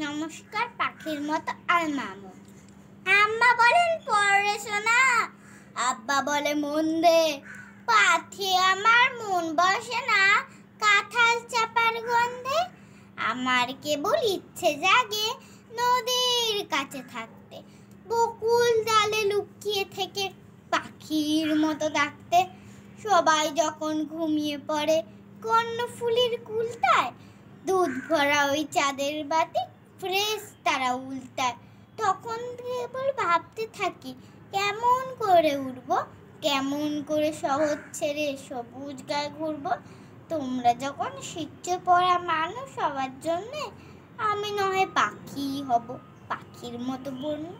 নমস্কার। পাখির মতো আর মামু। আম্মা বলেন পড়ে শোনা, আব্বা বলে মন দে। পাখি আমার মন বসে না কাঁঠাল চাপার গন্ধে। আমার কেবল ইচ্ছে জাগে নদীর কাছে থাকতে, বকুল ডালে লুকিয়ে থেকে পাখির মতো ডাকতে। সবাই যখন ঘুমিয়ে পড়ে কর্ণফুলীর কুলতায়, দুধ ভরা ওই চাঁদের বাতি ফ্রেশ তারা উল্টায়। তখন কেবল ভাবতে থাকি কেমন করে উড়বো, কেমন করে শহর ছেড়ে সবুজ গায়ে ঘুরবো। তোমরা যখন শিখছে পড়া মানুষ সবার জন্যে, আমি নয় পাখি হব, পাখির মতো বলবো।